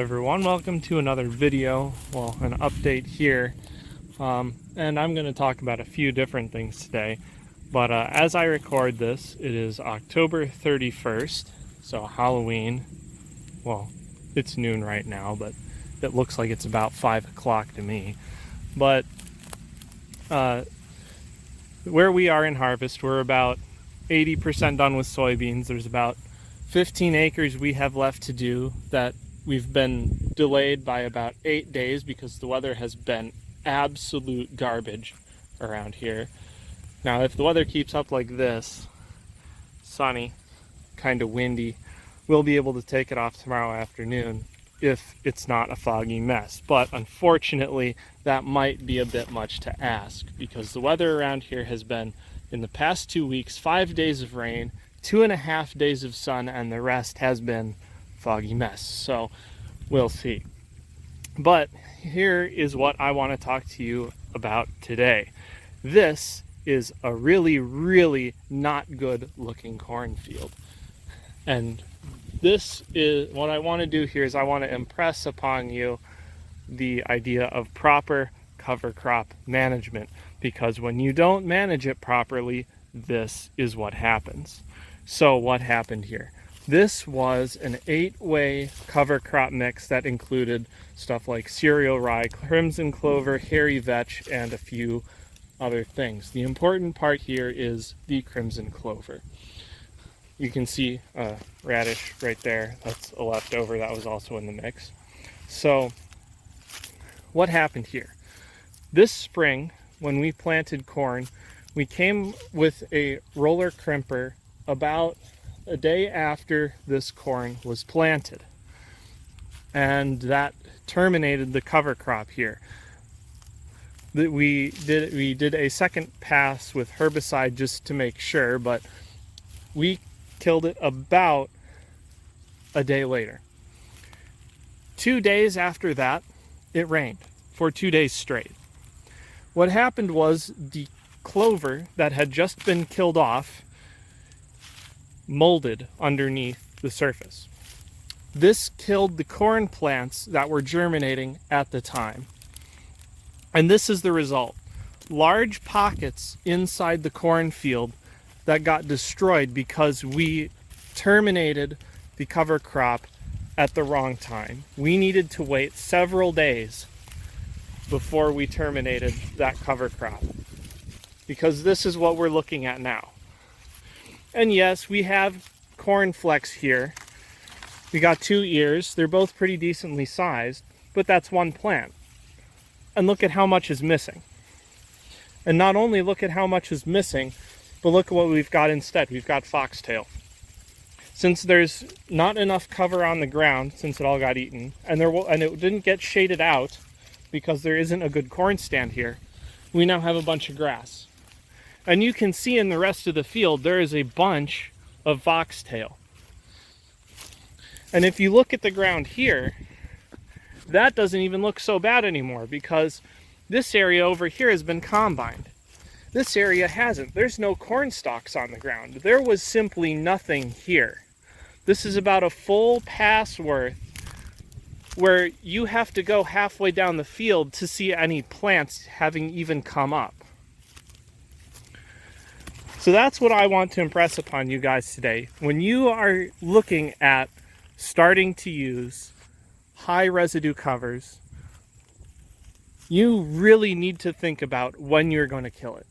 Everyone, welcome to another video, well, an update here, and I'm going to talk about a few different things today, but as I record this, it is October 31st, so Halloween. Well, it's noon right now, but it looks like it's about 5 o'clock to me. But where we are in harvest, we're about 80% done with soybeans. There's about 15 acres we have left to do that we've been delayed by about 8 days because the weather has been absolute garbage around here. Now, if the weather keeps up like this, sunny, kind of windy, we'll be able to take it off tomorrow afternoon if it's not a foggy mess. But unfortunately, that might be a bit much to ask because the weather around here has been, in the past 2 weeks, 5 days of rain, 2.5 days of sun, and the rest has been foggy mess. So we'll see. But here is what I want to talk to you about today. This is a really not good looking cornfield. And this is what I want to do here is I want to impress upon you the idea of proper cover crop management, because when you don't manage it properly, this is what happens. So what happened here? This was an 8-way cover crop mix that included stuff like cereal rye, crimson clover, hairy vetch, and a few other things. The important part here is the crimson clover. You can see a radish right there. That's a leftover that was also in the mix. So what happened here? This spring, when we planted corn, we came with a roller crimper about a day after this corn was planted, and that terminated the cover crop here. We did a second pass with herbicide just to make sure, but we killed it about a day later. 2 days after that, it rained for 2 days straight. What happened was the clover that had just been killed off molded underneath the surface. This killed the corn plants that were germinating at the time. And this is the result. Large pockets inside the cornfield that got destroyed because we terminated the cover crop at the wrong time. We needed to wait several days before we terminated that cover crop, because this is what we're looking at now. And yes, we have corn flecks here. We got 2 ears. They're both pretty decently sized, but that's one plant. And look at how much is missing. And not only look at how much is missing, but look at what we've got instead. We've got foxtail. Since there's not enough cover on the ground, since it all got eaten, and it didn't get shaded out because there isn't a good corn stand here, we now have a bunch of grass. And you can see in the rest of the field, there is a bunch of foxtail. And if you look at the ground here, that doesn't even look so bad anymore because this area over here has been combined. This area hasn't. There's no corn stalks on the ground. There was simply nothing here. This is about a full pass worth where you have to go halfway down the field to see any plants having even come up. So that's what I want to impress upon you guys today. When you are looking at starting to use high residue covers, you really need to think about when you're going to kill it.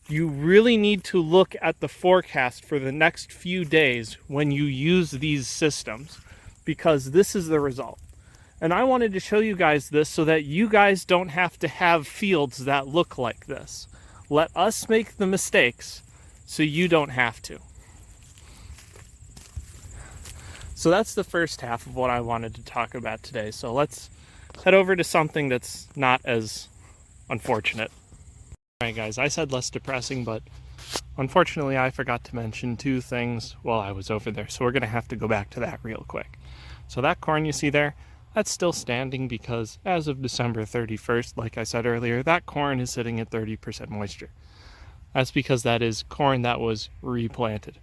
You really need to look at the forecast for the next few days when you use these systems, because this is the result. And I wanted to show you guys this so that you guys don't have to have fields that look like this. Let us make the mistakes so you don't have to. So that's the first half of what I wanted to talk about today. So let's head over to something that's not as unfortunate. Alright guys, I said less depressing, but unfortunately I forgot to mention 2 things while I was over there. So we're going to have to go back to that real quick. So that corn you see there, that's still standing because as of December 31st, like I said earlier, that corn is sitting at 30% moisture. That's because that is corn that was replanted,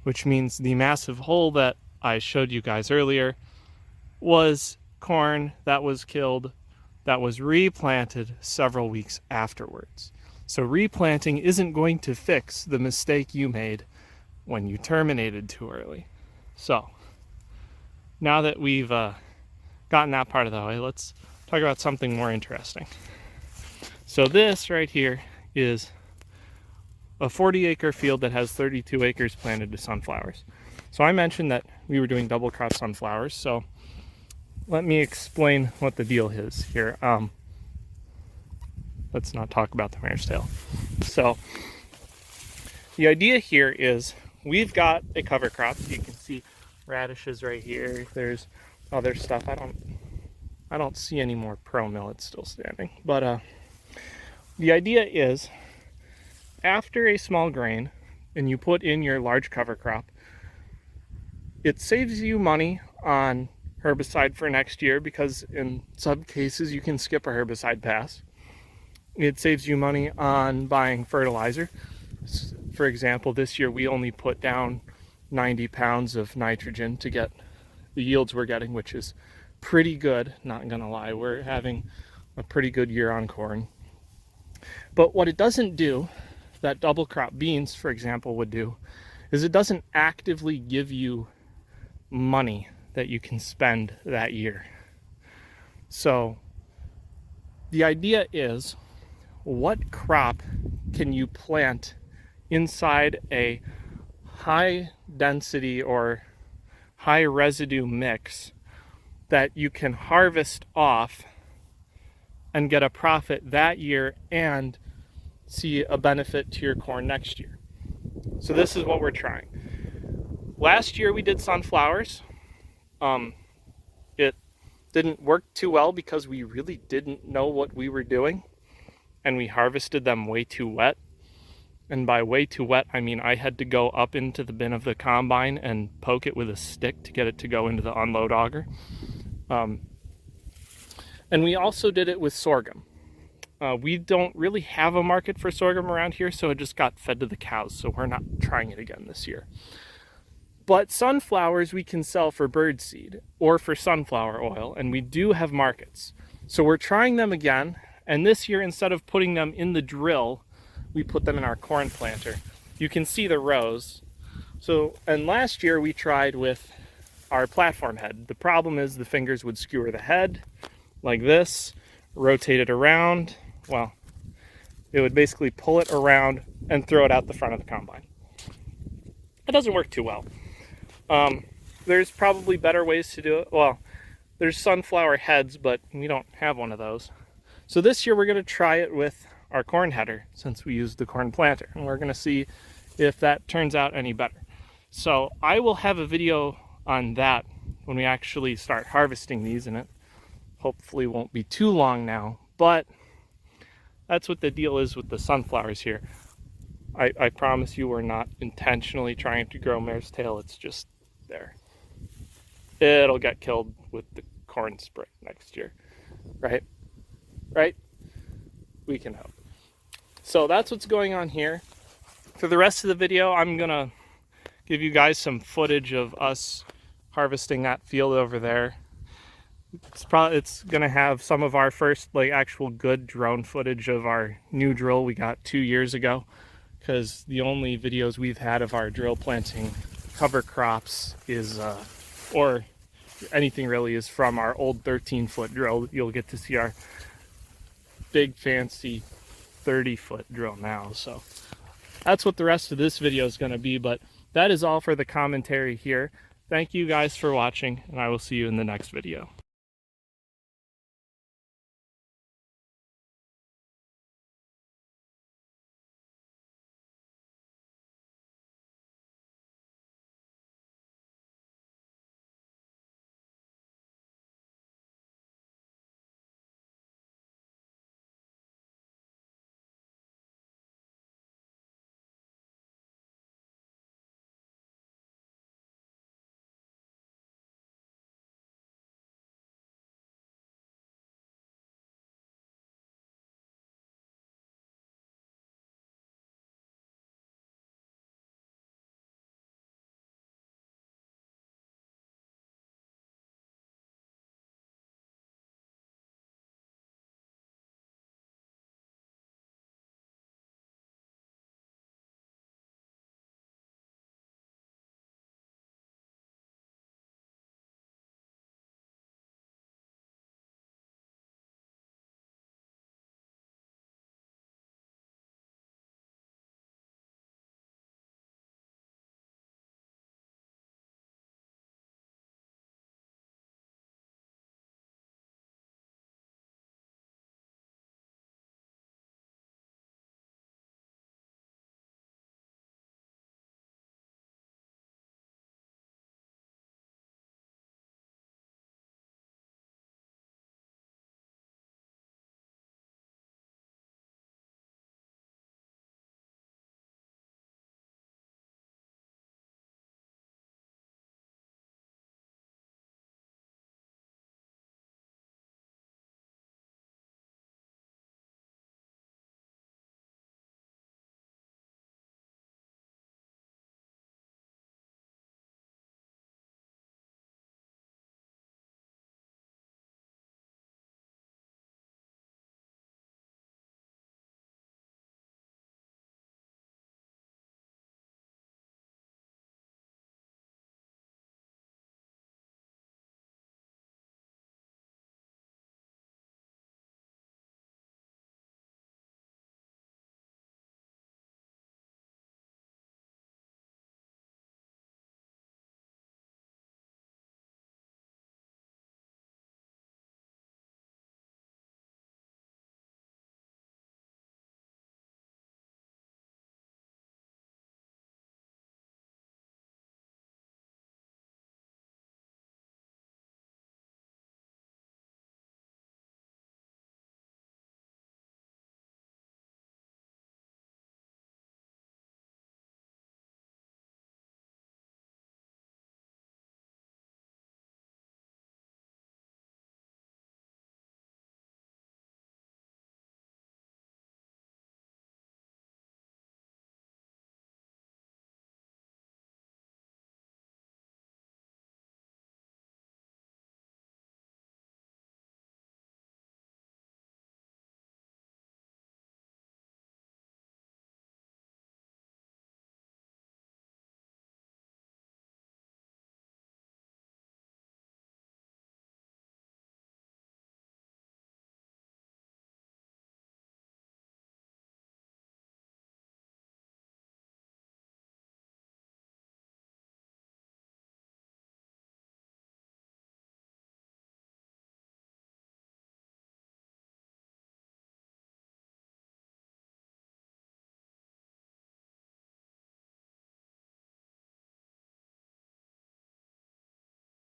which means the massive hole that I showed you guys earlier was corn that was killed that was replanted several weeks afterwards. So replanting isn't going to fix the mistake you made when you terminated too early. So now that we've gotten that part of the way, let's talk about something more interesting. So this right here is a 40-acre field that has 32 acres planted to sunflowers. So I mentioned that we were doing double crop sunflowers, so let me explain what the deal is here. Let's not talk about the mare's tail. So the idea here is we've got a cover crop. You can see radishes right here. There's other stuff. I don't see any more pearl millet still standing. But the idea is after a small grain and you put in your large cover crop, it saves you money on herbicide for next year because in some cases you can skip a herbicide pass. It saves you money on buying fertilizer. For example, this year we only put down 90 pounds of nitrogen to get the yields we're getting, which is pretty good, not gonna lie. We're having a pretty good year on corn. But what it doesn't do, that double crop beans, for example, would do, is it doesn't actively give you money that you can spend that year. So the idea is, what crop can you plant inside a high density or high residue mix that you can harvest off and get a profit that year and see a benefit to your corn next year? So this is what we're trying. Last year we did sunflowers. It didn't work too well because we really didn't know what we were doing and we harvested them way too wet. And by way too wet, I mean I had to go up into the bin of the combine and poke it with a stick to get it to go into the unload auger. And we also did it with sorghum. We don't really have a market for sorghum around here, so it just got fed to the cows, so we're not trying it again this year. But sunflowers we can sell for birdseed or for sunflower oil, and we do have markets. So we're trying them again, and this year instead of putting them in the drill, we put them in our corn planter. You can see the rows. So, and last year we tried with our platform head. The problem is the fingers would skewer the head like this, rotate it around. Well, it would basically pull it around and throw it out the front of the combine. It doesn't work too well. There's probably better ways to do it. Well, there's sunflower heads, but we don't have one of those. So this year we're going to try it with our corn header since we used the corn planter, and we're going to see if that turns out any better. So I will have a video on that when we actually start harvesting these, and it hopefully won't be too long now, but that's what the deal is with the sunflowers here. I promise you we're not intentionally trying to grow mare's tail. It's just there. It'll get killed with the corn spray next year, right? Right? We can hope. So that's what's going on here. For the rest of the video, I'm gonna give you guys some footage of us harvesting that field over there. It's gonna have some of our first like actual good drone footage of our new drill we got 2 years ago, because the only videos we've had of our drill planting cover crops is or anything really is from our old 13-foot drill. You'll get to see our big fancy 30-foot drill now. So that's what the rest of this video is going to be, but that is all for the commentary here. Thank you guys for watching, and I will see you in the next video.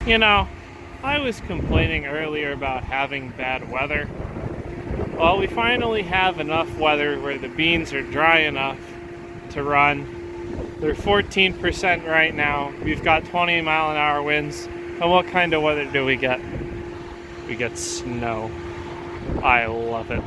You know, I was complaining earlier about having bad weather. Well, we finally have enough weather where the beans are dry enough to run. They're 14% right now. We've got 20-mile-an-hour winds. And what kind of weather do we get? We get snow. I love it.